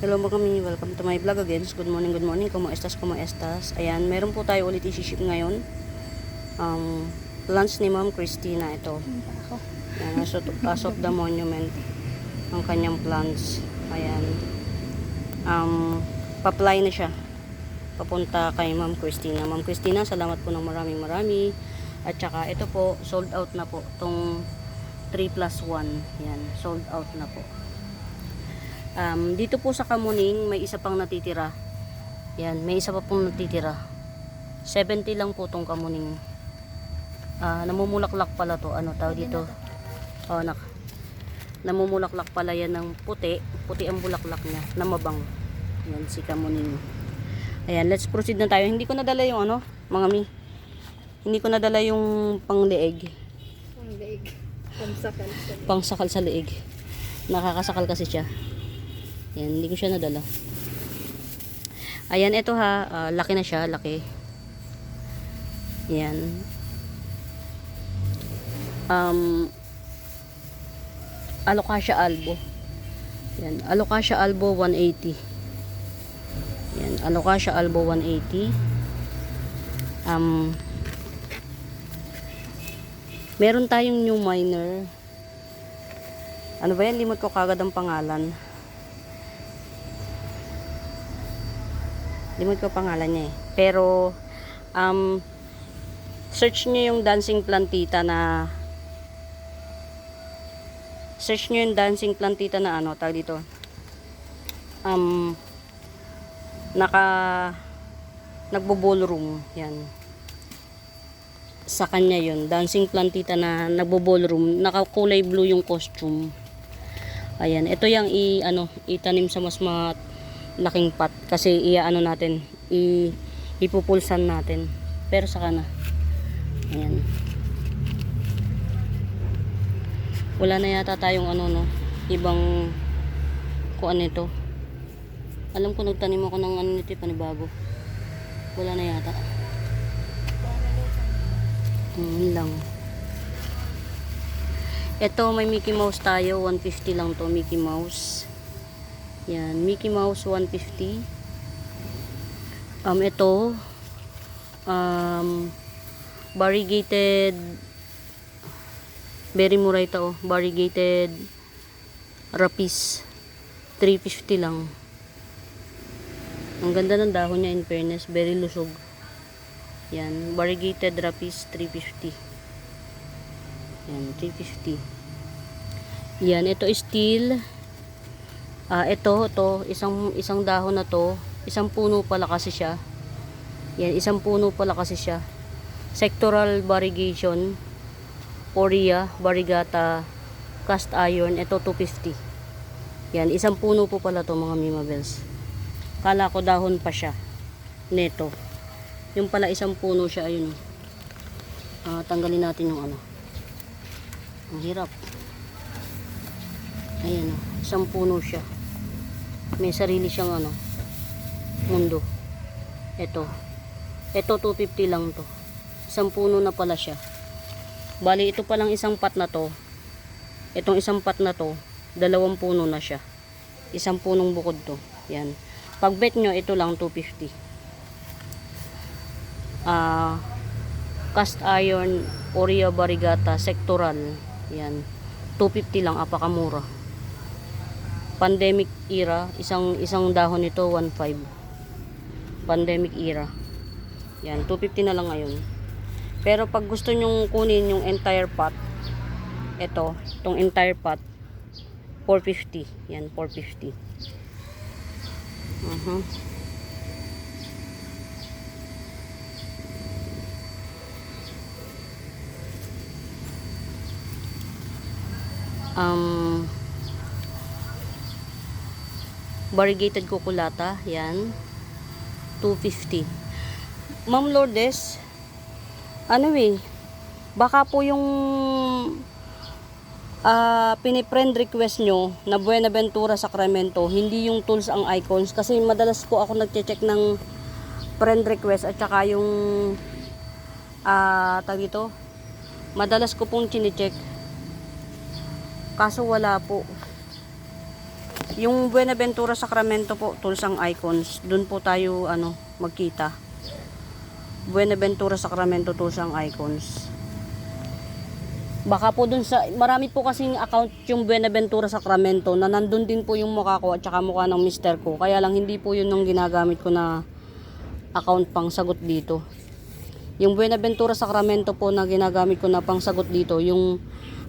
Hello mga kami, welcome to my vlog again. Good morning, Como estas, como estas. Ayan, meron po tayo ulit i-ship ngayon. Lunch ni Ma'am Christina ito. Ayan, as of the monument ang kanyang plants. Ayan. Pa-fly na siya. Papunta kay Ma'am Christina. Ma'am Christina, salamat po ng marami. At saka ito po, sold out na po. Itong 3+1. Ayan, sold out na po. Dito po sa Kamuning may isa pang natitira. Yan, may isa pa pong natitira. 70 lang po tong Kamuning. Namumulaklak pala to. Ano tawag dito? Oh, namumulaklak pala yan ng puti. Puti ang bulaklak niya na mabang. Yan si Kamuning. Ayan, let's proceed na tayo. Hindi ko nadala yung ano, mga mi. Hindi ko nadala yung pang-leeg. Pang-leeg. Pangsakal sa leeg. Pangsakal sa leeg. Nakakasakal kasi siya. Yan, hindi ko siya nadala. Ayan, ito ha. Laki na siya, laki. Yan. Alocasia albo. Yan, Alocasia albo 180. Yan, Alocasia albo 180. Meron tayong new minor. Ano ba yan? Limot ko kagad ang pangalan. Limot ko pangalan niya eh. Pero, search nyo yung dancing plantita na ano, tawag dito. Nagbo-ballroom. Yan. Sa kanya yun. Dancing plantita na nagbo-ballroom. Nakakulay blue yung costume. Ayan. Ito yung itanim sa mas laking pot kasi iaano natin, ipupulsan natin, pero saka na. Ayan, wala na yata tayong ibang kung ano ito. Alam ko nagtanim ako ng nito panibago, wala na yata. Yun lang. Ito may Mickey Mouse tayo, 150 lang to, Mickey Mouse. Yan, Mickey Mouse 150. Ito variegated, very mura ito, variegated rapis 350 lang. Ang ganda ng dahon niya, in fairness, very lusog. Yan, variegated rapis 350. Yan, 350. Yan, ito is steel. Ito isang dahon na to, isang puno pala kasi siya. Yan, isang puno pala kasi siya. Sectoral variegation, Aurea variegata, cast iron. Ito 250. Yan, isang puno po pala to mga mimabels. Kala ko dahon pa siya neto. Yung pala isang puno siya, ayun. Tanggalin natin yung ang hirap. Ayan, isang puno siya. May sarili siyang mundo. Ito 250 lang to. Isang puno na pala siya. Bali ito palang isang pot na to. Itong isang pot na to, 2 puno na siya. Isang punong bukod to. Yan. Pag bet nyo, ito lang 250. Cast iron, Aurea variegata, sectoral. Yan. 250 lang, apakamura. Pandemic era, isang dahon nito 1.5. Pandemic era. Yan, 250 na lang ngayon. Pero pag gusto nyong kunin yung entire pot, itong entire pot, 450. Yan, 450. Variegated cuculata, yan, 250. Ma'am Lourdes, baka po yung piniprend request nyo na Buenaventura Sacramento, hindi yung tools ang icons, kasi madalas po ako nagche-check ng friend request at saka yung tag ito, madalas ko pong chine-check, kaso wala po. Yung Buenaventura Sacramento po, Tools and Icons, dun po tayo magkita. Buenaventura Sacramento, Tools and Icons. Baka po dun sa, marami po kasing account yung Buenaventura Sacramento na nandun din po yung mukha ko at saka mukha ng mister ko. Kaya lang hindi po yun yung ginagamit ko na account pang sagot dito. Yung Buenaventura Sacramento po na ginagamit ko na pang sagot dito, yung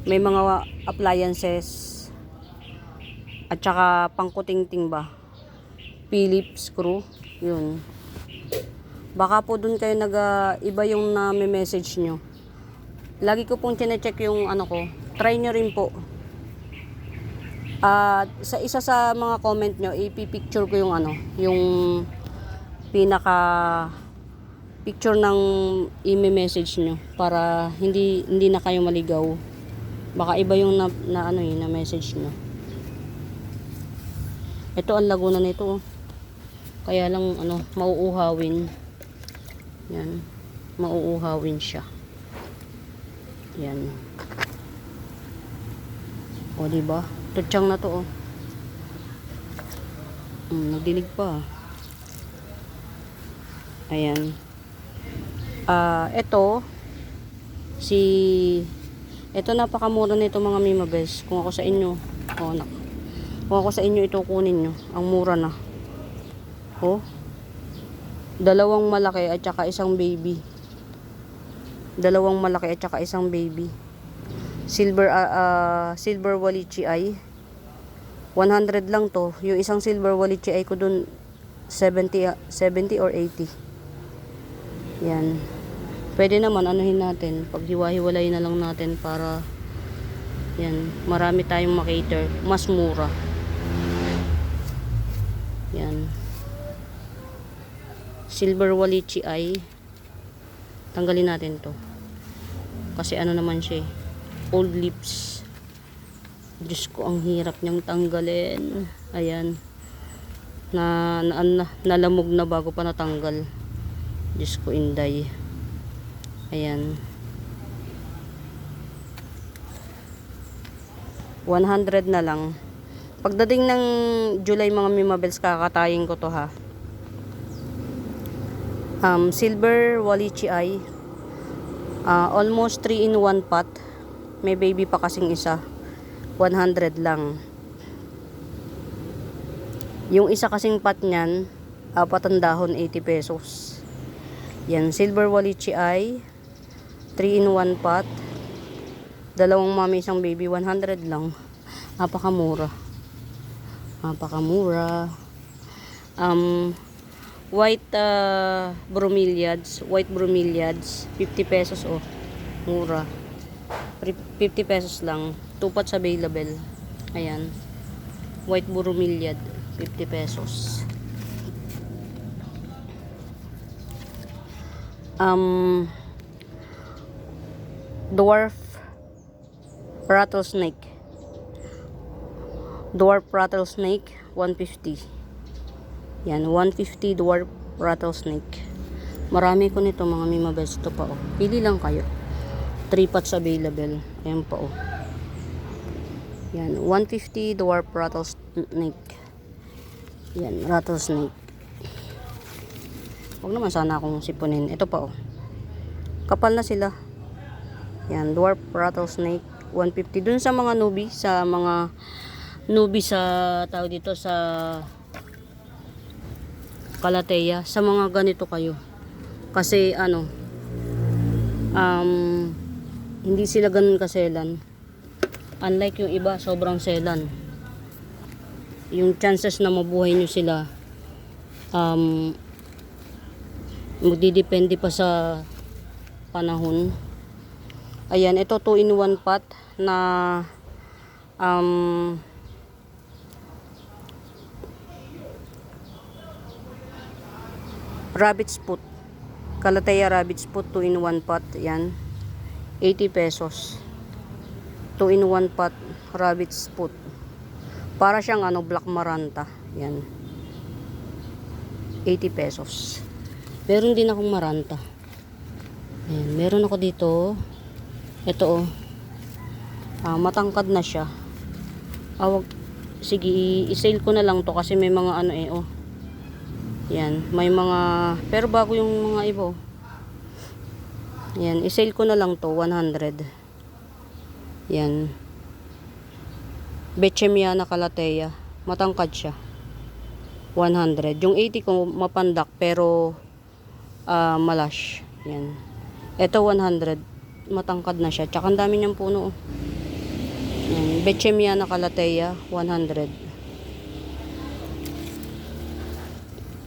may mga appliances at saka pangkutingting ba, Phillips screw, yun. Baka po dun kayo iba yung na-message nyo. Lagi ko pong chinecheck yung ko. Try nyo rin po. Sa isa sa mga comment nyo, ipipicture ko yung yung pinaka picture ng i-message nyo para hindi na kayo maligaw. Baka iba yung na message nyo. Ito ang laguna nito. Kaya lang mauuhawin. Yan. Mauuhawin siya. Yan. O diba? Tutsang na to nagdinig pa. Ayan. Ito napakamura nito mga mimabes. Kung ako sa inyo, kung ako sa inyo ito kunin nyo. Ang mura na. Dalawang malaki at saka isang baby. Silver Walichi Eye. 100 lang to. Yung isang Silver Walichi Eye ko dun 70 or 80. Yan. Pwede naman natin. Paghiwa-hiwalay na lang natin para yan, marami tayong makater. Mas mura. Yan. Silver Walichi Eye. Tanggalin natin to. Kasi naman siya old lips. Diyos ko, ang hirap niyang tanggalin. Ayan. Nalamog na bago pa natanggal. Diyos ko, inday. Ayan. 100 na lang. Pagdating ng July mga mimabels, kakatayin ko to ha. Silver Walichi Eye. Almost 3 in 1 pot. May baby pa kasing isa. 100 lang. Yung isa kasing pot niyan, 4 dahon, 80 pesos. Yan, Silver Walichi Eye. 3 in 1 pot. Dalawang mami, isang baby, 100 lang. Napakamura. White bromeliads, 50 pesos mura. 50 pesos lang. 2 pots available. Ayan. White bromeliad, 50 pesos. Dwarf rattlesnake. 150. Yan, 150 dwarf rattlesnake. Marami ko nito mga mimabes. Ito pa Pili lang kayo. 3 pots available. Ayan pa Yan, 150 dwarf rattlesnake. Yan, rattlesnake. Huwag naman sana akong sipunin. Ito pa Kapal na sila. Yan, dwarf rattlesnake. 150. Dun sa mga newbie, sa tawag dito sa Calathea, sa mga ganito kayo. Kasi hindi sila ganun kaselan. Unlike yung iba, sobrang selan. Yung chances na mabuhay nyo sila magdidepende pa sa panahon. Ayan, ito 2 in 1 pot na rabbit's foot. Calathea rabbit's foot, 2 in 1 pot. Yan, 80 pesos. 2 in 1 pot rabbit's foot. Para siyang black maranta. Yan, 80 pesos. Meron din akong maranta. Ayan, meron ako dito. Ito matangkad na siya. sige, i-sale ko na lang to kasi may mga ano eh, oh. Yan, may mga, pero bago yung mga iba, oh. Yan, i-sale ko na lang to, 100. Yan. Bechemiana Calathea. Matangkad siya. 100. Yung 80 ko mapandak pero malash. Yan. Ito 100. Matangkad na siya. Tsaka ang dami niyang puno. Oh. Yan. Bechemiana Calathea. 100.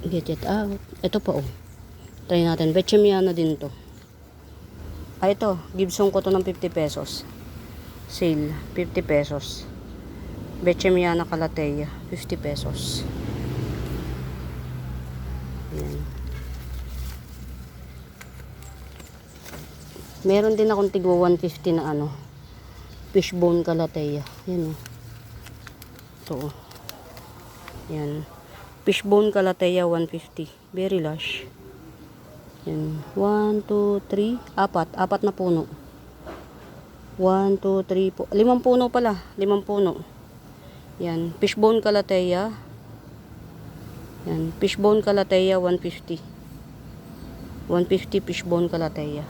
Get it out. Ito pa oh. Try natin. Bechemiana din to. Ito. Gibson ko to ng 50 pesos. Sale. 50 pesos. Bechemiana Calathea. 50 pesos. Yan. Meron din akong tigwa 150 na ano. Fishbone Calathea. Yan oh. Ito oh. Yan. Fishbone Calathea 150. Very lush. Yan. 1, 2, 3. Apat na puno. 1, 2, 3, 4. 5 puno pala. 5 puno. Yan. Fishbone Calathea. Yan. Fishbone Calathea 150. 150 Fishbone Calathea.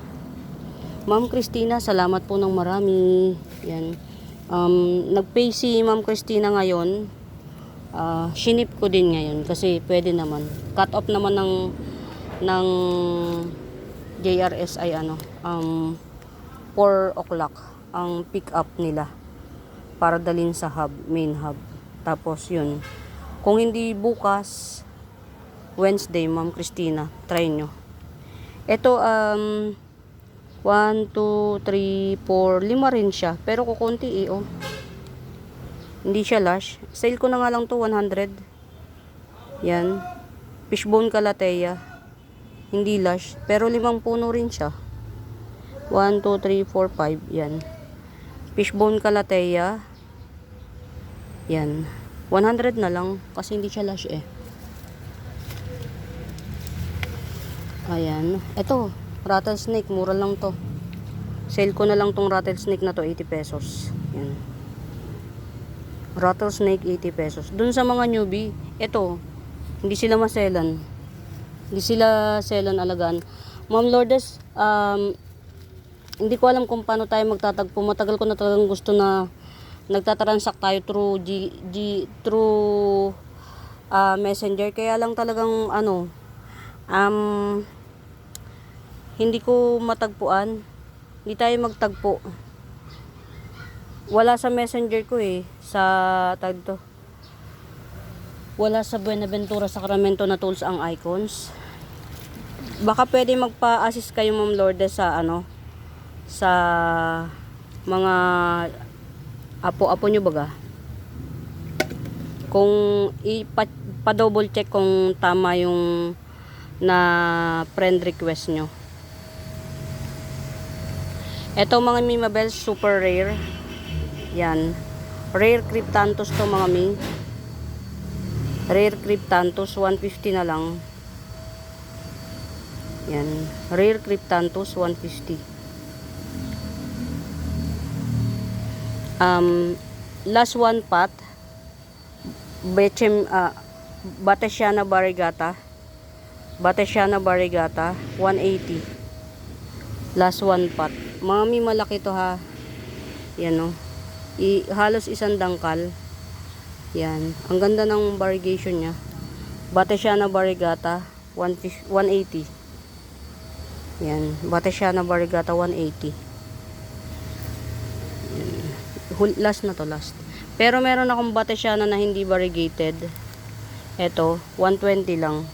Ma'am Christina, salamat po ng marami. Yan. Nag-pay si Ma'am Christina ngayon. Shinip ko din ngayon kasi pwede naman. Cut off naman ng JRS ay ano, 4 o'clock ang pick up nila para dalhin sa hub, main hub. Tapos yun, kung hindi bukas Wednesday, Ma'am Christina, try nyo. Ito 1, 2, 3, 4, 5 rin siya pero kukunti eh oh. Hindi siya lush. Sale ko na nga lang to 100. Yan. Fishbone Calathea. Hindi lush. Pero 5 puno rin siya. 1, 2, 3, 4, 5. Yan. Fishbone Calathea. Yan. 100 na lang. Kasi hindi siya lush eh. Ayan. Ito. Rattlesnake. Mura lang to. Sale ko na lang tong rattlesnake na to. 80 pesos. Yan. Rattlesnake 80 pesos. Dun sa mga newbie, ito, hindi sila maselan. Hindi sila selan alagaan. Ma'am Lourdes, hindi ko alam kung paano tayo magtatagpo. Matagal ko na talagang gusto na nagtatransact tayo through through Messenger. Kaya lang talagang ano, hindi ko matagpuan. Hindi tayo magtagpo. Wala sa Messenger ko eh. Sa tag to. Wala sa Buenaventura Sacramento na tools ang icons. Baka pwede magpa-assist kayo Ma'am Lourdes sa ano, sa mga apo-apo nyo baga. Kung pa-double check kung tama yung na friend request nyo. Ito mga Mimabel super rare. Yan. Rare Cryptanthus to mga mi. Rare Cryptanthus 150 na lang. Yan. Rare Cryptanthus 150. Last one pot. Batesiana variegata. Batesiana variegata 180. Last one pot. Mga mi malaki to ha. Yan o. Halos isang dangkal. Yan. Ang ganda ng variegation niya. Batesiana variegata 180. Yan. Batesiana variegata 180. Yan. Last na to, last. Pero meron akong Batesiana na hindi variegated. Ito, 120 lang.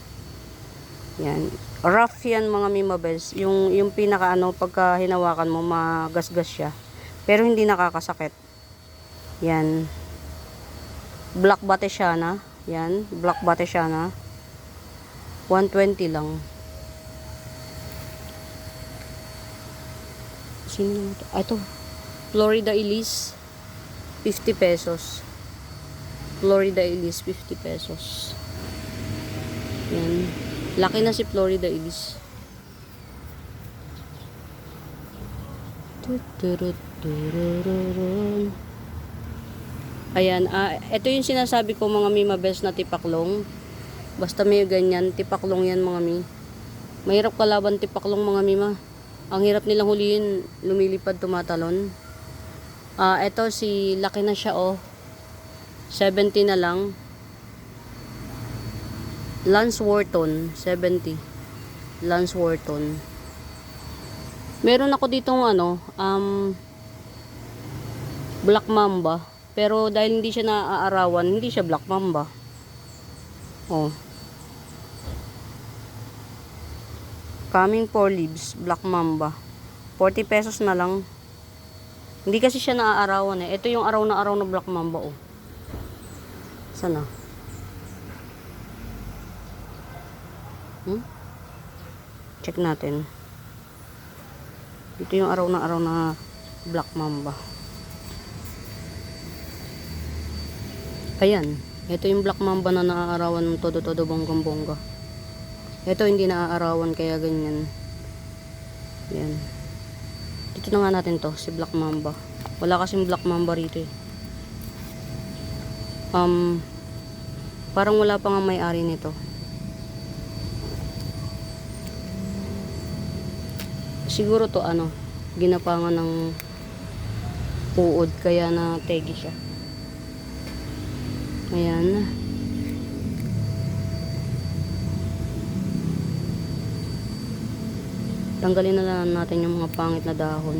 Yan. Rough yan mga Mimabels. Yung pinaka ano, pagka hinawakan mo, magasgas siya. Pero hindi nakakasakit. Yan. Black Batesiana. Yan. Black Batesiana. 120 lang. Sino naman ito? Ito. Florida Elise. 50 pesos. Florida Elise. 50 pesos. Yan. Laki na si Florida Elise. Ayan, ito yung sinasabi ko mga Mima Bells na tipaklong. Basta may ganyan, tipaklong yan mga Mi. Mahirap kalaban tipaklong mga Mima. Ang hirap nilang huliin, lumilipad, tumatalon. Ito si laki na siya oh. 70 na lang. Lance Wharton, 70. Lance Wharton. Meron ako ditong Black Mamba. Pero dahil hindi siya naaarawan, hindi siya Black Mamba. Oh. Coming 4 leaves, Black Mamba. 40 pesos na lang. Hindi kasi siya naaarawan eh. Ito yung araw na Black Mamba oh. Sana? Check natin. Ito yung araw na Black Mamba. Ayan. Ito yung Black Mamba na naaarawan ng todo-todo bonggang-bongga. Ito hindi naaarawan kaya ganyan. Ayan. Dito na nga natin to, si Black Mamba. Wala kasing Black Mamba rito eh. Parang wala pa nga may-ari nito. Siguro to ginapangan ng uod kaya na tegi siya. Ayan. Tanggalin na lang natin yung mga pangit na dahon.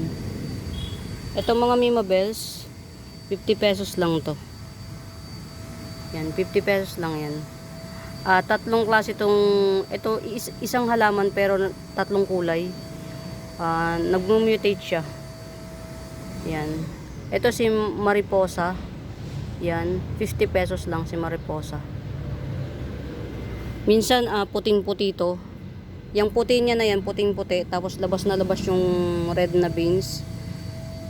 Ito mga Mima Bells, 50 pesos lang to. Yan, 50 pesos lang yan. Tatlong klase ito isang halaman pero tatlong kulay. Nag-mutate siya. Yan. Ito si Mariposa. Yan, 50 pesos lang si Mariposa. Minsan puting-puti to. Yung puti niya na yan, puting-puti, tapos labas na labas yung red na beans.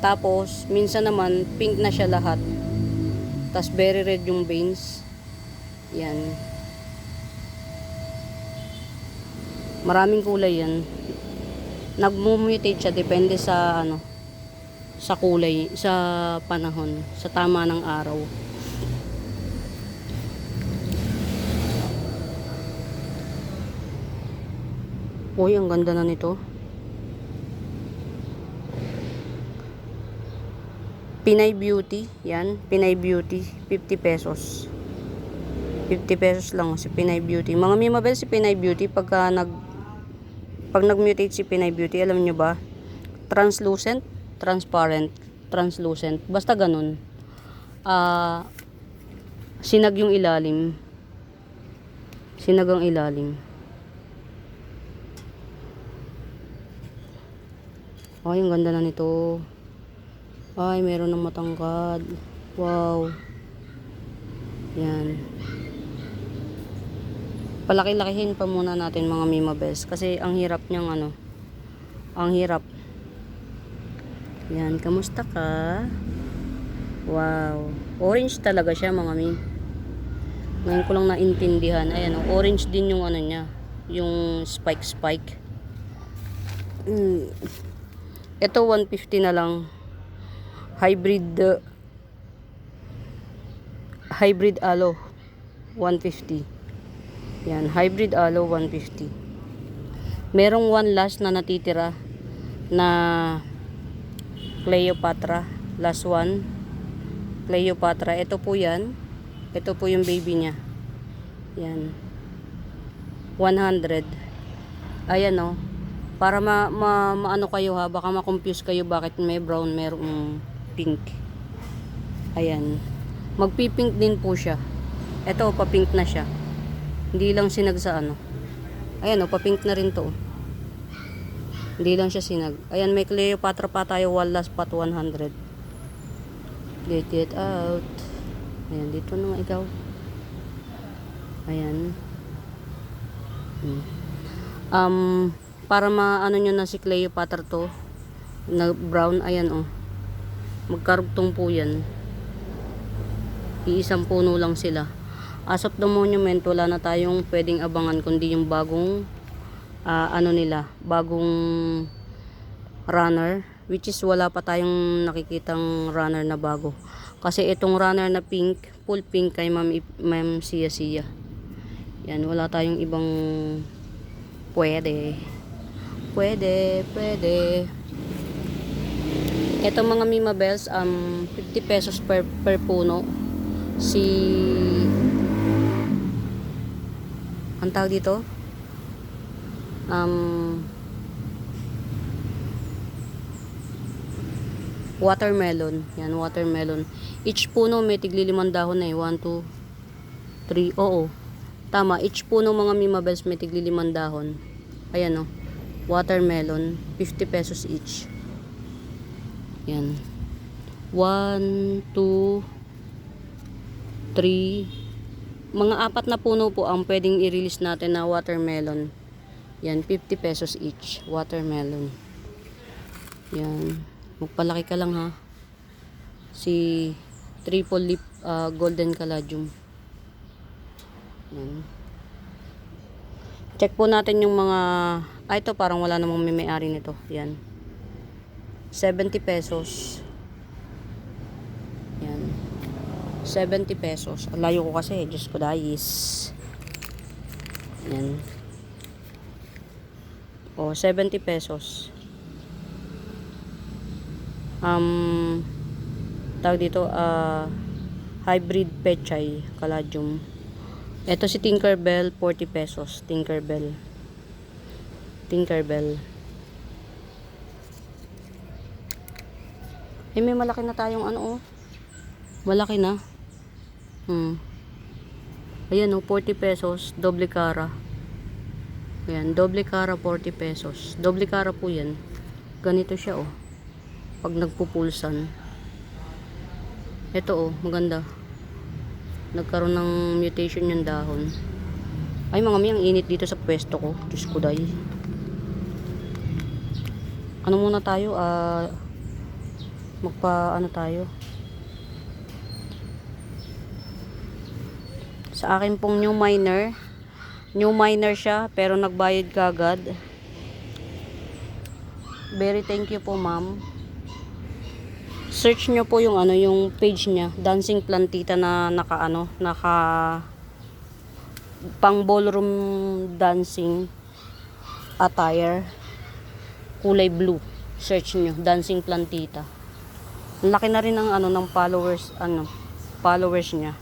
Tapos minsan naman pink na siya lahat. Tapos very red yung beans. Yan. Maraming kulay yan. Nag-mutate siya depende sa sa kulay, sa panahon, sa tama ng araw. Uy, ang ganda na nito. Pinay Beauty, yan, Pinay Beauty, 50 pesos. 50 pesos lang si Pinay Beauty. Mga Mima Bells, si Pinay Beauty pag nag-mutate si Pinay Beauty, alam nyo ba? Translucent, transparent, translucent. Basta ganun. Sinag yung ilalim. Sinag ang ilalim. Ay, ang ganda na nito. Ay, meron ng matangkad. Wow. Yan. Palaki-lakihin pa muna natin mga Mima Bells. Kasi ang hirap niyang ang hirap. Yan, kamusta ka? Wow. Orange talaga siya mga Mi. Ngayon ko lang naintindihan. Ayan, orange din yung niya. Yung spike. Ito 150 na lang. Hybrid aloe 150. Yan, hybrid aloe 150. Merong one last na natitira na Cleopatra, last one. Cleopatra, ito po 'yan. Ito po yung baby niya. Yan. 100. Ayan oh. Para maano kayo ha, baka ma-confuse kayo bakit may brown, merong pink. Ayan. Magpipink din po siya. Ito, pa-pink na siya. Hindi lang sinag sa Ayan pa-pink na rin to. Hindi lang siya sinag. Ayan, may Cleopatra pa tayo, last pot 100. Get it out. Ayan, dito na nga ikaw. Ayan. Para maano nyo na si Cleopatra to na brown, ayan oh, magkarugtong po yan. Iisang puno lang sila. As of the monument, wala na tayong pwedeng abangan kundi yung bagong bagong runner, which is wala pa tayong nakikitang runner na bago. Kasi itong runner na pink, full pink kay Ma'am Sia Sia. Yan, wala tayong ibang pwede. Pwede. Ito mga Mima Bells, 50 pesos per puno. Ang tawag dito? Watermelon. Yan, watermelon. Each puno may tigli 5 dahon eh. 1, 2, 3. Oo. Tama. Each puno mga Mima Bells may tigli 5 dahon. Ayan o. Watermelon. 50 pesos each. Yan. 1, 2, 3. Mga 4 na puno po ang pwedeng i-release natin na watermelon. Yan. 50 pesos each. Watermelon. Yan. Magpalaki ka lang ha. Si triple leaf golden caladium. Yan. Check po natin yung mga ito parang wala namang may-ari nito. Yan. 70 pesos. Yan. 70 pesos. Ang layo ko kasi. Diyos ko dayis. Yan. O, 70 pesos. Tawag dito, hybrid pechay, caladium. Ito si Tinkerbell, 40 pesos. Tinkerbell. May malaki na tayong ano, oh. Malaki na. Ayan, oh, 40 pesos. Doble cara. Ayan, doble cara, 40 pesos. Doble cara po yan. Ganito siya, oh. Pag nagpupulsan. Ito, oh, maganda. Nagkaroon ng mutation yung dahon. Ay, mga ang init dito sa pwesto ko. Diyos ko day. Ano muna tayo? Ano tayo? Sa akin pong new miner. New miner siya, pero nagbayad kagad. Very thank you po, ma'am. Search nyo po yung yung page niya, Dancing Plantita na naka pang ballroom dancing attire, kulay blue. Search nyo, Dancing Plantita. Ang laki na rin ng ng followers niya.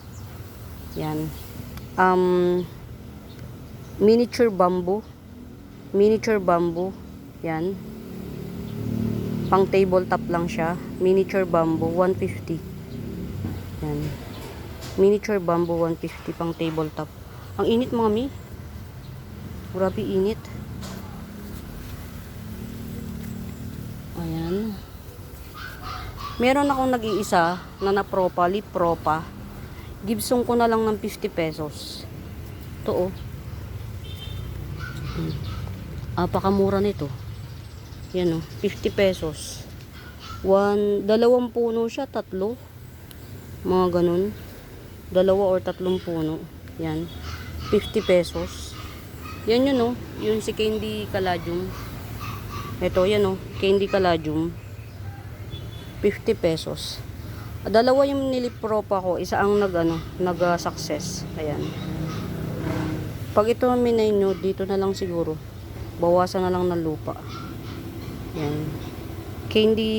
Yan. Miniature bamboo. Yan. Pang tabletop lang siya. Miniature bamboo, 150. Yan. Miniature bamboo, 150 pang tabletop. Ang init mga mi. Grabe init. Ayan. Meron akong nag-iisa na napropa, lip propa. Gibson ko na lang ng 50 pesos. Ito, oh. Apakamura nito. Yan, oh, 50 pesos. Dalawang puno siya, 3. Mga ganun. 2 or 3 puno. Yan. 50 pesos. Yan yun, oh. Yun si Candy Caladium. Ito, yan, oh. Candy Caladium. 50 pesos. 2 yung nilipropa ko. Isa ang nag-success. Ayan. Pag ito minay nyo, dito na lang siguro. Bawasan na lang ng lupa. Yan. Candy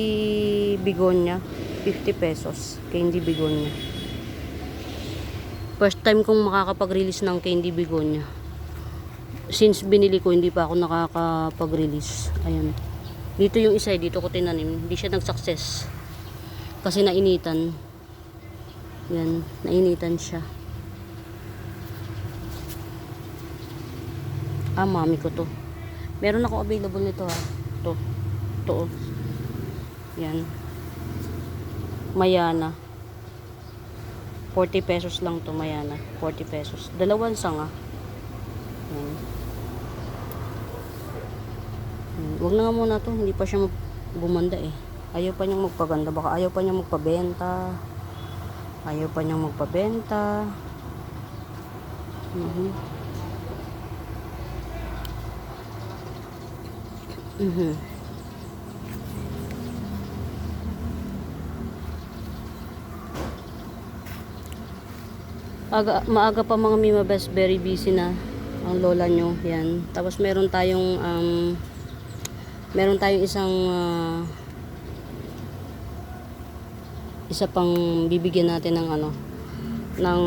Begonia, 50 pesos. Candy Begonia. First time kong makakapag-release ng Candy Begonia. Since binili ko, hindi pa ako nakakapag-release. Ayan. Dito yung isa, dito ko tinanim. Hindi siya nag-success. Kasi nainitan. Yan. Nainitan siya. Mami ko to. Meron ako available nito, ha. To. Ito, oh. Yan. Mayana. 40 pesos lang to, Mayana. 40 pesos. 2 sanga. Yan. Huwag na nga muna to. Hindi pa siya bumanda eh. Ayaw pa niyang magpaganda. Baka ayaw pa niyang magpabenta. Ayaw pa niyang magpabenta. Maaga pa mga Mima Best, very busy na ang lola nyo. Yan. Tapos meron tayong isang isa pang bibigyan natin ng ng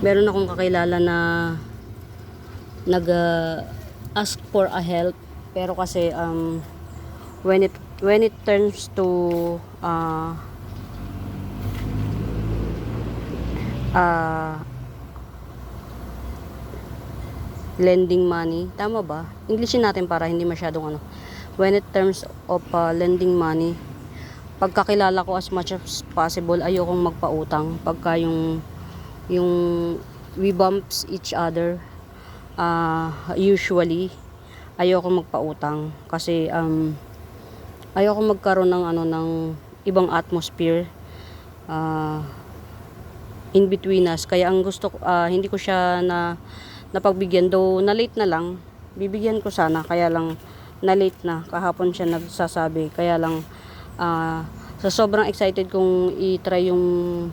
meron akong kakilala na nag ask for a help, pero kasi when it turns to lending money, tama ba? Englishin natin para hindi masyadong when it terms of lending money, pagkakilala ko as much as possible, ayokong magpautang pagka yung we bumps each other. Usually ayokong magpautang kasi ayokong magkaroon ng ng ibang atmosphere in between us. Kaya ang gusto ko, hindi ko siya napagbigyan, though na late na lang, bibigyan ko sana, kaya lang na late na, kahapon siya nagsasabi, kaya lang sa sobrang excited kong i-try yung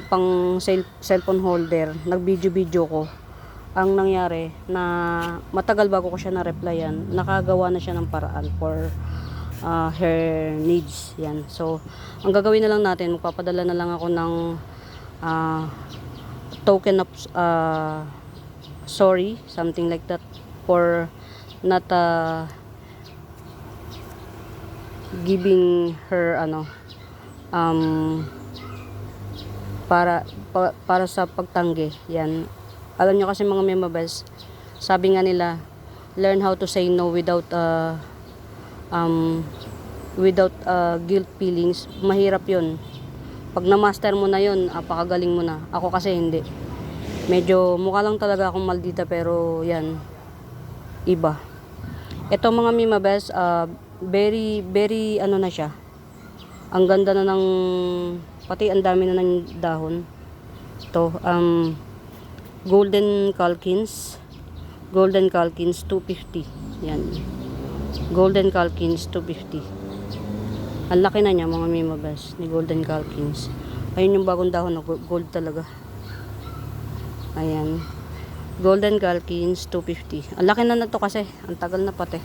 pang cellphone holder, nag-video ko, ang nangyari na matagal bago ko siya na-replyan, nakagawa na siya ng paraan for her needs. Yan. So ang gagawin na lang natin, magpapadala na lang ako ng token of sorry, something like that, for not giving her para sa pagtanggi. Yan. Alam nyo kasi mga Mima Best, sabi nga nila, learn how to say no without guilt feelings. Mahirap yun. Pag na-master mo na yun, apakagaling mo na. Ako kasi hindi. Medyo mukha lang talaga akong maldita, pero yan, iba. Ito mga Mima Best, very na siya. Ang ganda na ng, pati ang dami na ng dahon. Ito, Golden Calkins 250. Yan. Golden Calkins 250. Ang laki na niya mga Mima Best ni Golden Calkins. Ayun yung bagong dahon na gold talaga. Ayan. Golden Calkins 250. Ang laki na to kasi. Ang tagal na pati.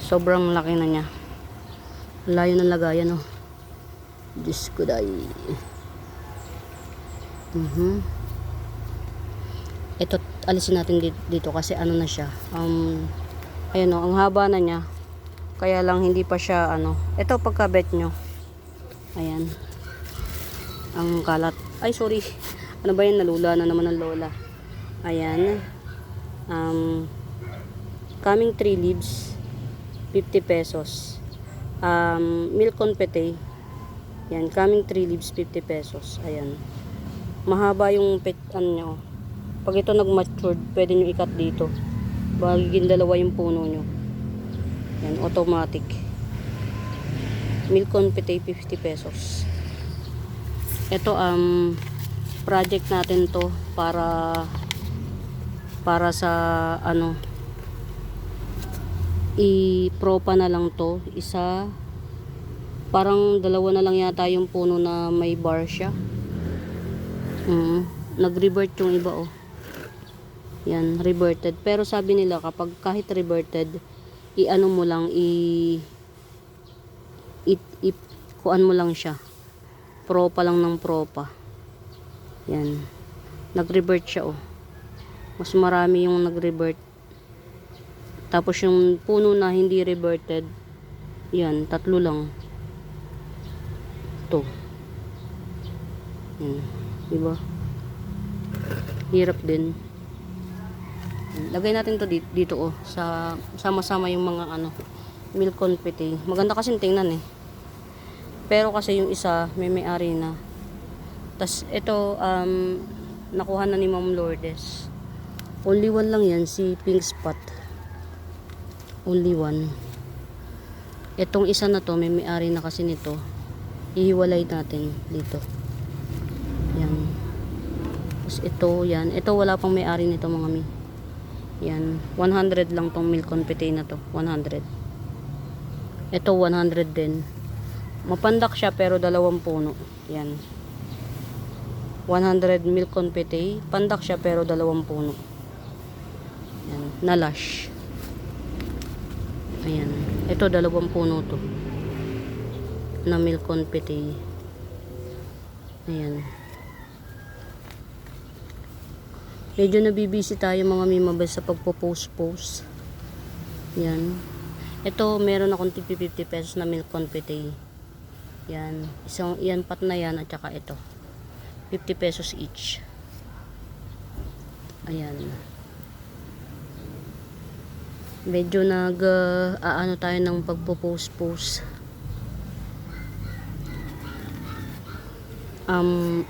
Sobrang laki na niya. Layo ng lagayan, oh. Diyos ko dahil. Ito, alisin natin dito kasi na siya. Ayan, oh, ang haba na niya. Kaya lang hindi pa siya, Ito, pagkabet nyo. Ayan. Ang kalat. Ay, sorry. Ano ba yan? Nalula na naman ng lola. Ayan. Coming 3 leaves, 50 pesos. Milk confete. Yan. Coming 3 leaves, 50 pesos. Ayan. Mahaba yung nyo. Pag ito nag-matured, pwede nyo ikat dito. Magiging dalawa yung puno nyo. Yan. Automatic. Milk confete, 50 pesos. Ito, project natin to para sa i-propa na lang to. Isa, parang dalawa na lang yata yung puno na may bar siya. Nag-revert yung iba, oh. Yan, reverted. Pero sabi nila kapag kahit reverted, mo lang kuan mo lang siya. Propa lang ng propa. Yan. Nag-revert siya, oh. Mas marami yung nag-revert. Tapos yung puno na hindi reverted, yan, 3 lang. Ito. Yan. Diba? Hirap din. Lagay natin to dito, oh. Sama-sama yung mga milk confete. Maganda kasi tingnan, eh. Pero kasi yung isa, may-ari na. Tas ito, nakuha na ni Ma'am Lourdes. Only one lang yan, si Pink Spot. Only one. Itong isa na to, may-ari na kasi nito. Ihiwalay natin dito. Yan. Tapos ito, yan. Ito wala pang may-ari nito mga mi. Yan. 100 lang tong milk confete na to. 100. Ito 100 din. Mapandak siya pero dalawang puno. Yan. 100 milk confete. Pandak siya pero dalawang puno. Yan. Nalash. Ayan. Ito dalawang puno to. Na milk confete. Ayan. Medyo nabibisi tayo mga mimabes sa pagpo-post-post. Yan. Ito, meron akong 50 pesos na milk confete. Yan. Yan pat na yan at saka ito. 50 pesos each. Ayan. Medyo ano tayo ng pagpo-post-post.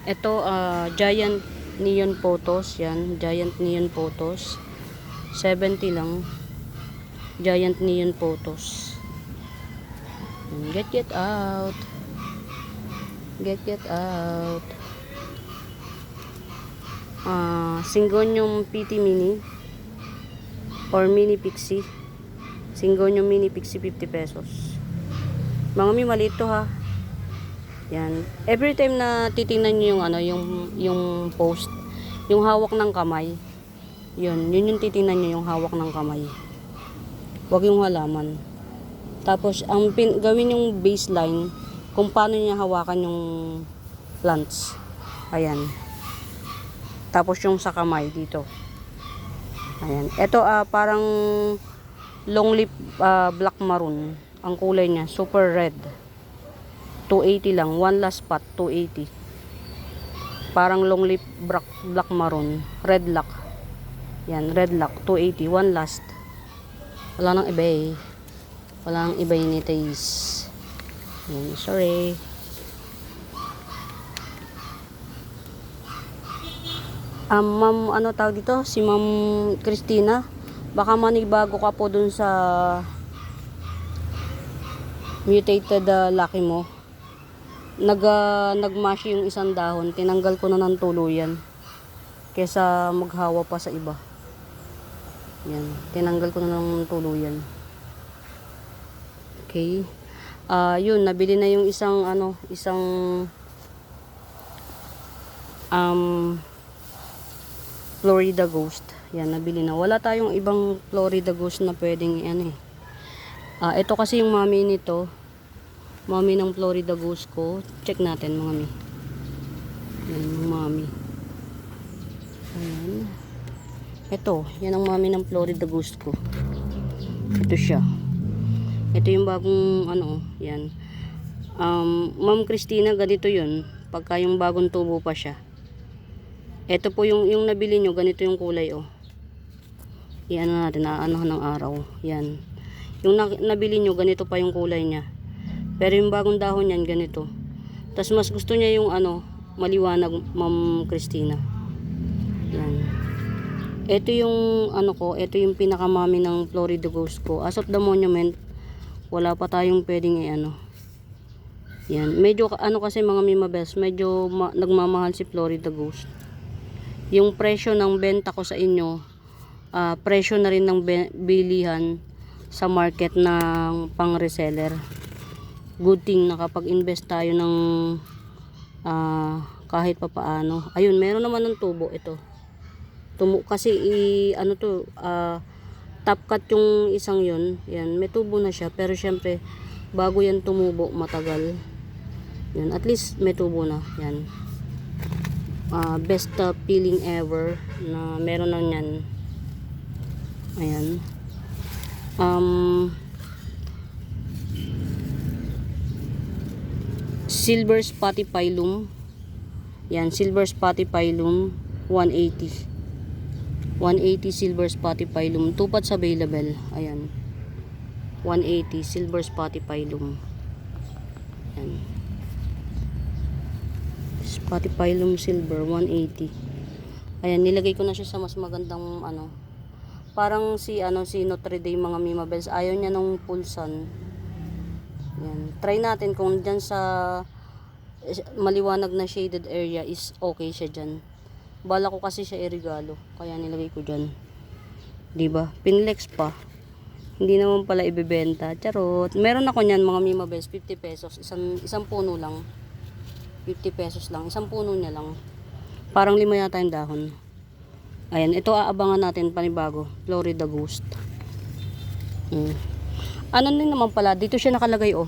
Ito, Giant Neon Photos. Yan. Giant Neon Photos. 70 lang. Giant Neon Photos. Get out. Get out. Syngonium PT Mini or Mini Pixie. Syngonium Mini Pixie 50 pesos. Mga maliit to ha. Yan. Every time na titingnan niyo yung ano, yung post, yung hawak ng kamay. Yun yung titingnan niyo, yung hawak ng kamay. Huwag yung halaman. Tapos, gawin yung baseline kung paano niya hawakan yung plants. Ayan. Tapos yung sa kamay dito. Ayan. Ito, parang long leaf black maroon. Ang kulay niya, super red. 280 lang. One last spot, 280. Parang long leaf black maroon. Red lock. Yan, red lock, 280. One last. Wala nang eBay. Wala nang eBay ni Taze. Sorry. Ma'am, ano tawag dito? Si Ma'am Christina. Baka manibago ka po dun sa mutated lucky mo. Nagmashi yung isang dahon. Tinanggal ko na ng tuluyan. Kesa maghawa pa sa iba. Yan, tinanggal ko na ng tuluyan. Okay. Yun, nabili na yung isang Florida Ghost. Yan, nabili na. Wala tayong ibang Florida Ghost na pwedeng ito kasi yung mami nito. Mami ng Florida Ghost ko. Check natin mga mi. Yan, yung mami. Ayan. Ito, yan ang mami ng Florida Ghost ko. Ito siya. Ito yung bagong yan. Ma'am Christina, ganito yun. Pagka yung bagong tubo pa siya. Ito po yung nabili nyo, ganito yung kulay Iyan natin, aanahan ng araw. Yan. Yung nabili nyo, ganito pa yung kulay niya. Pero yung bagong dahon yan, ganito. Tapos mas gusto niya yung maliwanag, Ma'am Christina. Yan. Ito yung ito yung pinakamami ng Florida Ghost ko. As of the monument, wala pa tayong pwedeng yan. Medyo kasi mga mimabes, medyo nagmamahal si Florida Ghost. Yung presyo ng benta ko sa inyo, presyo na rin ng bilihan sa market ng pang reseller. Good thing nakapag-invest tayo ng kahit pa paano. Ayun, meron naman ng tubo ito. Kasi top cut yung isang yun. Yan, may tubo na siya. Pero syempre, bago yan tumubo, matagal. Yan, at least may tubo na. Yan. Best peeling ever na meron na yan. Ayan. Silver Spotty Pilum. Yan, Silver Spotty Pilum 180. 180 Silver Spotty Pilum. 2 pots available. Ayan. 180 Silver Spotty Pilum. Ayan. Spotty Pilum Silver 180. Ayan, nilagay ko na siya sa mas magandang parang si Notre Dame mga mimabels. Ayaw niya nung pulsan. Ayan. Try natin kung dyan sa maliwanag na shaded area is okay siya dyan. Bala ko kasi siya irigalo, kaya nilagay ko dyan. 'Di ba? Pinlex pa. Hindi naman pala ibebenta. Charot. Meron ako niyan mga Mima Bes, 50 pesos. Isang puno lang. 50 pesos lang. Isang puno niya lang. Parang 5 yata yung dahon. Ayan, ito aabangan natin panibago. Florida Ghost. Ano din naman pala, dito siya nakalagay oh.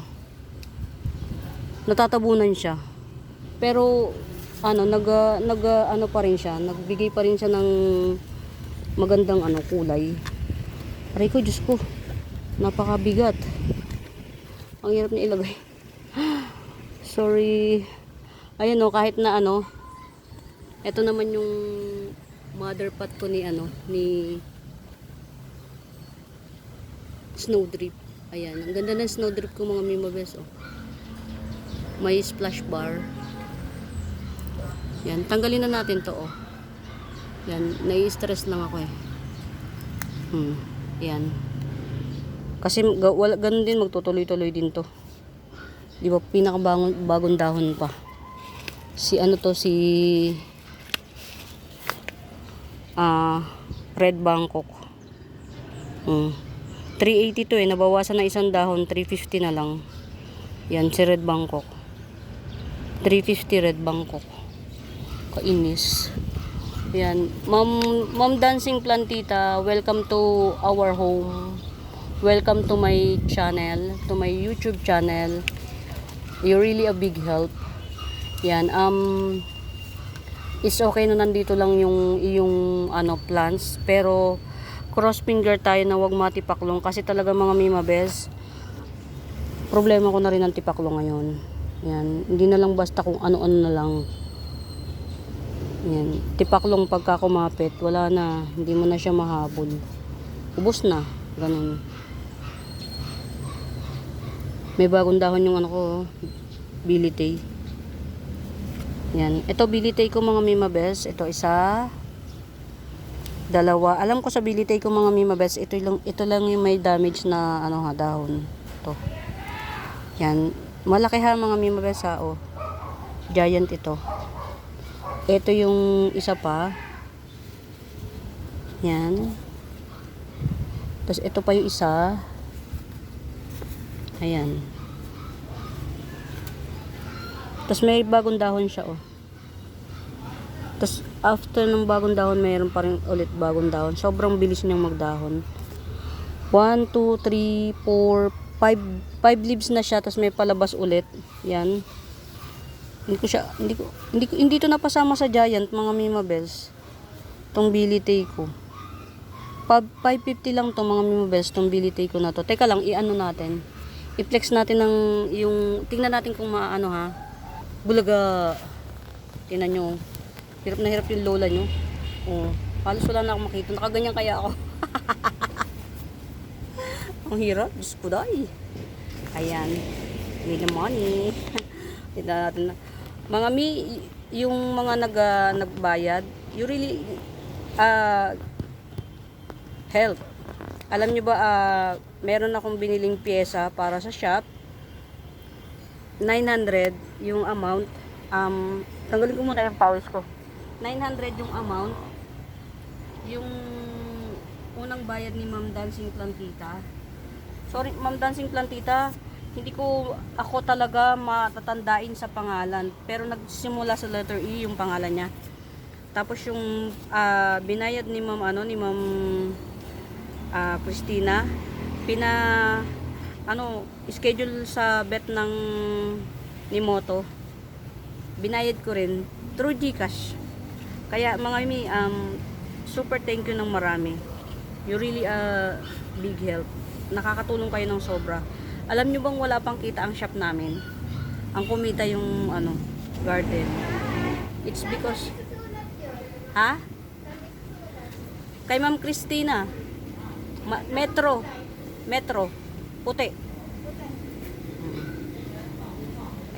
Natatabunan siya. Pero ano pa rin siya, nagbigay pa rin siya ng magandang kulay. Aray ko, Diyos ko. Napakabigat. Ang hirap niya ilagay. Sorry. Ayan oh, kahit na ito naman yung mother pot ko ni Snowdrip. Ayan, ang ganda ng Snowdrip ko mga Mima Bes oh. May splash bar. Yan, tanggalin na natin to oh. Yan, nai-stress lang ako eh. Yan. Kasi ganun din, magtutuloy-tuloy din to. Di ba, pinakabagong dahon pa. Si Red Bangkok. 380 to eh, nabawasan na isang dahon, 350 na lang. Yan, si Red Bangkok. 350 Red Bangkok. Kainis. Yan. Ma'am Dancing Plantita, welcome to our home. Welcome to my channel, to my YouTube channel. You're really a big help. Yan. It's okay na nandito lang yung iyong plants, pero cross finger tayo na wag matipaklong kasi talaga mga Mima Bes, problema ko na rin ang tipaklong ngayon. Yan, hindi na lang basta kung ano-ano na lang. Yan, tipaklong pagka kumapit, wala na, hindi mo na siya mahabol. Ubos na, ganun. May bagong dahon yung ko, bilitay. Yan, ito bilitay ko mga Mima Bes, ito isa, dalawa. Alam ko sa bilitay ko mga Mima Bes, ito lang yung may damage na dahon. Ito. Yan. Malaki ha mga Mima Bes ha. Oh. Giant ito. Ito yung isa pa. Yan. Tapos ito pa yung isa. Ayan. Tapos may bagong dahon siya oh. Tapos after ng bagong dahon, mayroon pa rin ulit bagong dahon. Sobrang bilis niyang magdahon. 1, 2, 3, 4, 5 leaves na siya, tapos may palabas ulit. Yan. Hindi to napasama sa Giant mga Mima Bes. Tong bilitay ko. 550 lang to mga Mima Bes, tong bilitay ko na to. Teka lang, natin. I-flex natin tingnan natin kung maano ha. Bulaga. Tingnan nyo. Hirap na hirap yung lola nyo. Oh, halos wala na akong makita. Nakaganyan kaya ako. Ang hirap. Diyos ko dahi. Ayan. Need the money. Tignan natin na. Mga yung mga nagbayad, you really help. Alam nyo ba, meron akong biniling pyesa para sa shop. 900 yung amount. Tanggalin ko muna yung pawis ko. 900 yung amount. Yung unang bayad ni Ma'am Dancing Plantita. Sorry, Ma'am Dancing Plantita, hindi ko ako talaga matatandain sa pangalan. Pero nagsimula sa letter E yung pangalan niya. Tapos yung binayad ni Ma'am Christina, schedule sa bet ng ni Moto. Binayad ko rin through GCash. Kaya mga Mimi, super thank you ng marami. You really big help. Nakakatulong kayo ng sobra. Alam nyo bang wala pang kita ang shop namin? Ang kumita yung garden. It's because kay Ma'am Christina, Metro puti.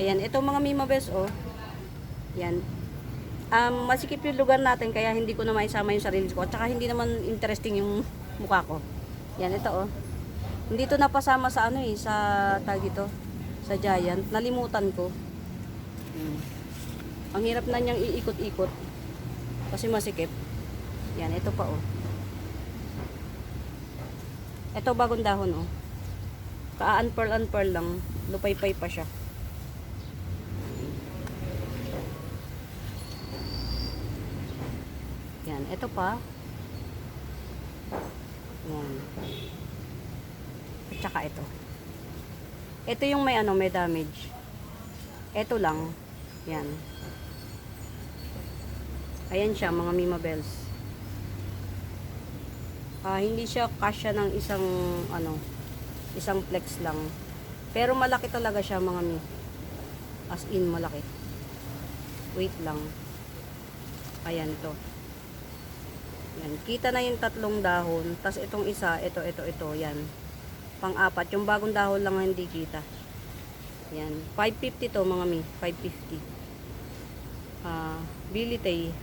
Ayan, ito mga Mima Bes oh. Yan. Masikip yung lugar natin kaya hindi ko na maisama yung sarili ko. At saka hindi naman interesting yung mukha ko. Yan, ito oh. Hindi to napasama sa sa tag ito, sa Giant. Nalimutan ko. Ang hirap na niyang iikot-ikot. Kasi masikip. Yan, ito pa oh. Ito bagong dahon, oh. Ka-unpearl lang. Lupay-pay pa siya. Yan, ito pa. Yan. At saka ito. Ito yung may ano, may damage. Ito lang. Yan. Ayan siya, mga Mima Bells. Hindi siya kasya ng isang ano, isang flex lang. Pero malaki talaga siya, mga mi. As in malaki. Wait lang. Ayan to. Yan, kita na yung tatlong dahon, tas itong isa, ito, yan. Pang-apat, yung bagong dahon lang hindi kita. Yan, 550 to, mga mi, 550. Bilitay,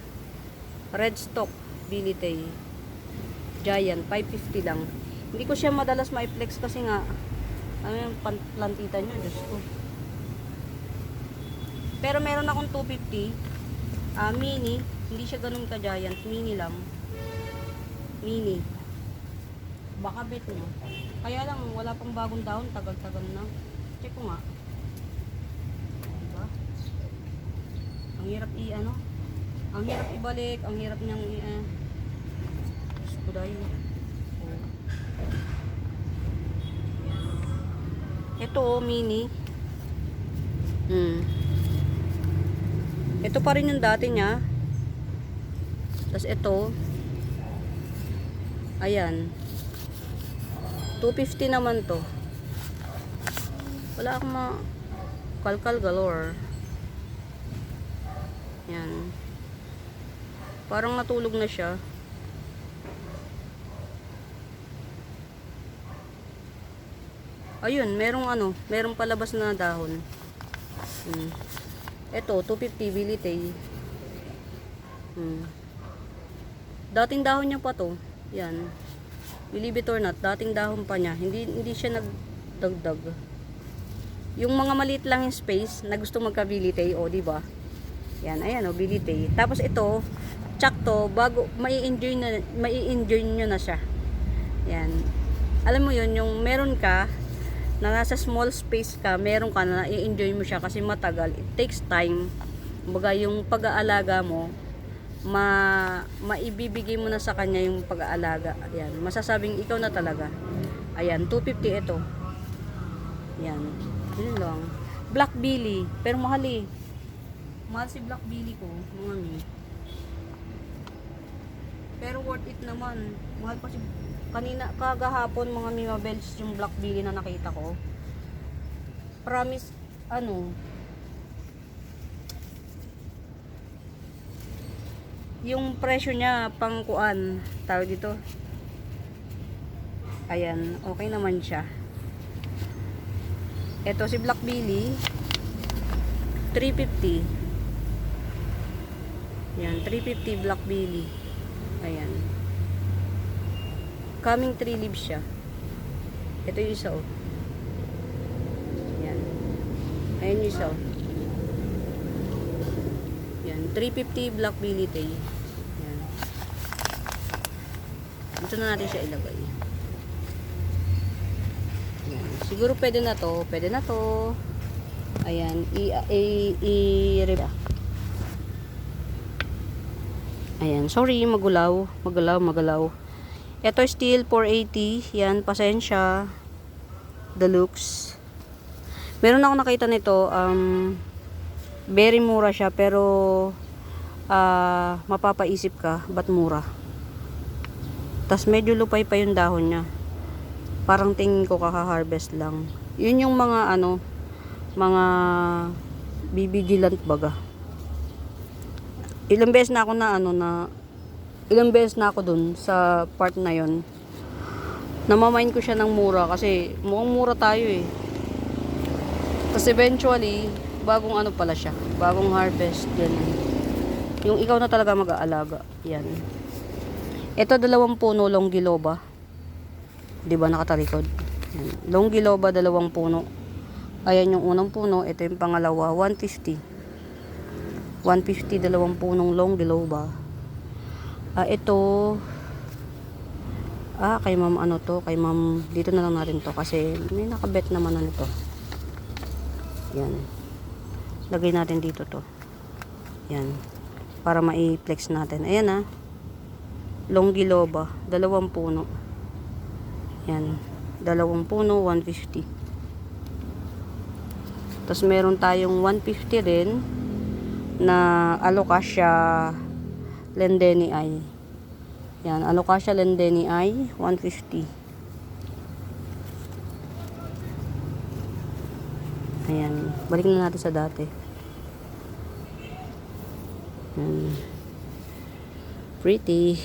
red stock, Bilitay, giant, 550 lang. Hindi ko siya madalas ma-flex kasi nga, ano yung plantita nyo, Diyos ko. Pero meron akong 250, mini, hindi siya ganun ka-giant, mini lang. Mini. Baka bet nyo. Kaya lang, wala pang bagong dahon, tagal-tagal na. Check ko nga. Diba? Ang hirap ano? Ang hirap ibalik, ang hirap niyang Skuday. Oh. Ito, oh, mini. Ito pa rin yung dati niya. Tapos ito. Ayan. 250 naman to. Wala akong kalkal galore. Yan. Parang natulog na siya. Ayun, merong palabas na dahon. Ito, 250 Bilitay. Dating dahon niya pa to. Yan. Believe it or not, dating dahon pa niya. Hindi siya nagdagdag. Yung mga maliit lang yung space na gusto magka-Bilitay, o di ba? Yan, ayan o, Bilitay. Tapos ito, tsak to, bago mai-enjoy nyo na siya. Yan. Alam mo yun, yung meron ka na nasa small space ka, meron ka na i-enjoy mo siya kasi matagal. It takes time. Kumbaga yung pag-aalaga mo, maibibigay mo na sa kanya yung pag-aalaga. Ayan, masasabing ikaw na talaga. Ayan, 250 ito. Ayan, yun lang. Black Billy, pero mahal eh. Mahal si Black Billy ko, mga mi. Pero worth it naman. Mahal pa si kagahapon, mga Mima Bells, yung Black Billy na nakita ko. Promise, yung presyo niya pang kuan, tawag dito. Ayan, okay naman siya. Ito si Black Billy, 350. Yan, 350 Black Billy. Ayan. Coming 3 leaves siya. Ito yung isa, oh. Yan. Ayan yung isa, oh. Yan, 350 Black Bilitay. Yan. Dito na natin siya ilagay. Yan. Siguro pwede na to. Pwede na to. Ayan. Ayan. Sorry, magulaw. Magalaw. Ito steel 480. Yan, pasensya. Deluxe. Meron ako nakita nito. Very mura siya, pero mapapaisip ka, ba't mura? Tas medyo lupay pa yung dahon niya. Parang tingin ko kaka-harvest lang. Yun yung mga mga bibigilant baga. Ilang beses na ako dun sa part na yon. Namamain ko siya ng mura kasi mukhang mura tayo eh. Tapos eventually, bagong pala siya. Bagong harvest. Ganun. Yung ikaw na talaga mag-aalaga. Yan. Ito 2 puno, Longiloba. Diba nakatalikod? Yan. Longiloba, 2 puno. Ayan yung unang puno. Ito yung pangalawa, 150. 150, 2 punong Longiloba. Ito Kay ma'am ano to, kay ma'am, dito na lang natin to kasi may nakabet naman ano to. Yan. Lagay natin dito to. Yan. Para ma-flex natin. Ayan Longgiloba, 2 puno. Yan. 2 puno, 150. Tapos meron tayong 150 rin na Alocasia lendenii. Yan, Alocasia lendenii, 150. Ayan, balik na natin sa dati. Yan. Pretty.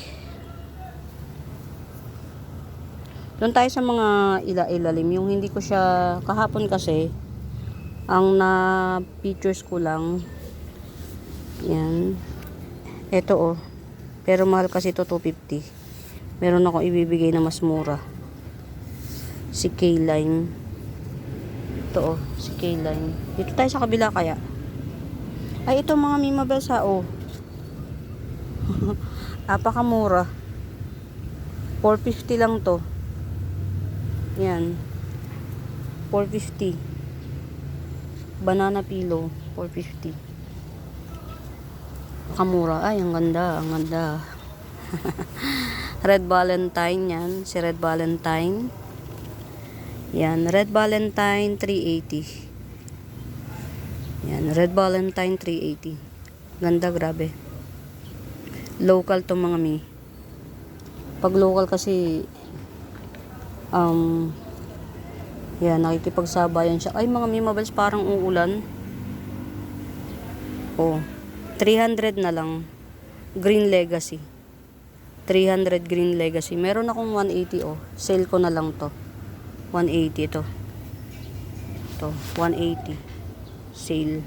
Doon tayo sa mga ilalim. Yung hindi ko siya kahapon kasi, ang na features ko lang. Yan. Ito pero mahal kasi ito 250. Meron akong ibibigay na mas mura. Si K-Line. Ito si K-Line. Dito tayo sa kabila kaya. Ay, ito mga Mima Bells Apakamura. 450 lang to. Yan. 450. Banana pillow. 450. Kamura. Ay, ang ganda. Ang ganda. Red Valentine yan. Si Red Valentine. Yan. Red Valentine 380. Yan. Red Valentine 380. Ganda, grabe. Local to mga mi. Pag local kasi yan, nakikipagsabayan siya. Ay, mga Mima Bells, parang uulan. 300 na lang. Green Legacy. 300 Green Legacy. Meron akong 180 Sale ko na lang to. 180 ito. Ito, 180. Sale.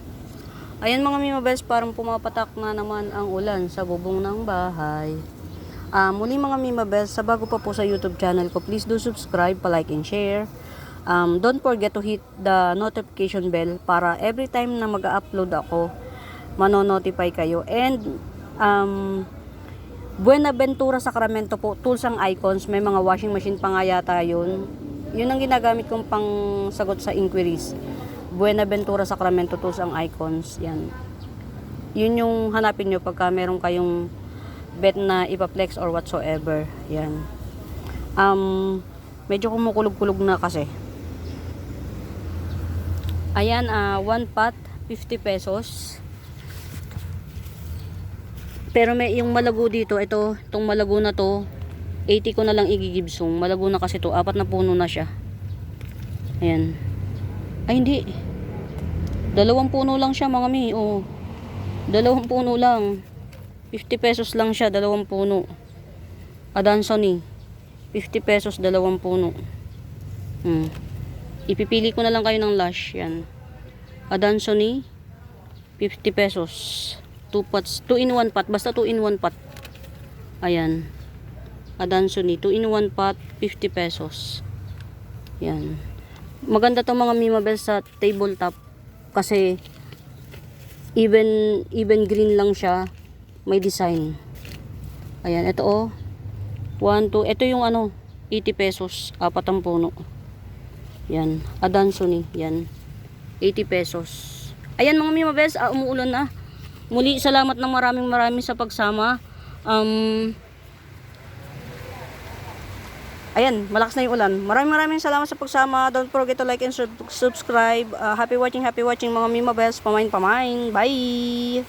Ayan mga Mima Bells, parang pumapatak na naman ang ulan sa bubong ng bahay. Muli mga Mima Bells, sa bago pa po sa YouTube channel ko, please do subscribe, palike and share. Don't forget to hit the notification bell para every time na mag-upload ako, mano-notify kayo. And Buenaventura Sacramento po, tools ang icons. May mga washing machine pa nga yata yun. Yun ang ginagamit kong pang sagot sa inquiries. Buenaventura Sacramento, tools ang icons. Yan. Yun yung hanapin nyo pagka meron kayong bet na ipaplex or whatsoever. Yan. Medyo kumukulog-kulog na kasi. Ayan, 1 pot, 50 pesos. Pero may yung malago dito, itong malago na to, 80 ko na lang igigibsong. Malago na kasi to, 4 na puno na siya. Ayan. Ay, hindi. 2 puno lang siya, mga mi. 2 puno lang. 50 pesos lang siya, 2 puno. Adansoni. 50 pesos, 2 puno. Ipipili ko na lang kayo ng lush. Yan. Adansoni, 50 pesos. 2 pots, 2 in 1 pot, basta 2 in 1 pot. Ayan. Adansoni, 2 in 1 pot, 50 pesos. Yan. Maganda tong mga Mima Bells sa tabletop kasi even green lang siya, may design. Ayan, ito 1, 2, ito yung 80 pesos, 4 ang puno. Yan, Adansoni, yan. 80 pesos. Ayan mga Mima Bells, umuulan na. Muli, salamat ng maraming sa pagsama. Ayan, malakas na yung ulan. Maraming salamat sa pagsama. Don't forget to like and subscribe. Happy watching mga Mima Bells. Pamain. Bye!